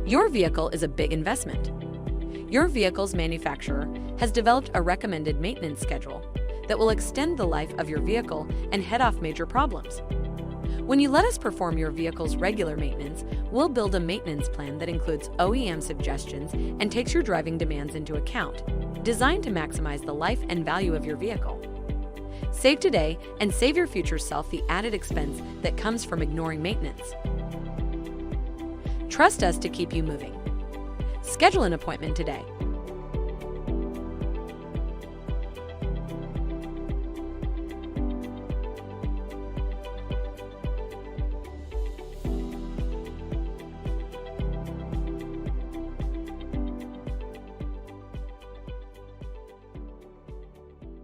Your vehicle is a big investment. Your vehicle's manufacturer has developed a recommended maintenance schedule that will extend the life of your vehicle and head off major problems. When you let us perform your vehicle's regular maintenance, we'll build a maintenance plan that includes OEM suggestions and takes your driving demands into account, designed to maximize the life and value of your vehicle. Save today and save your future self the added expense that comes from ignoring maintenance. Trust us to keep you moving. Schedule an appointment today.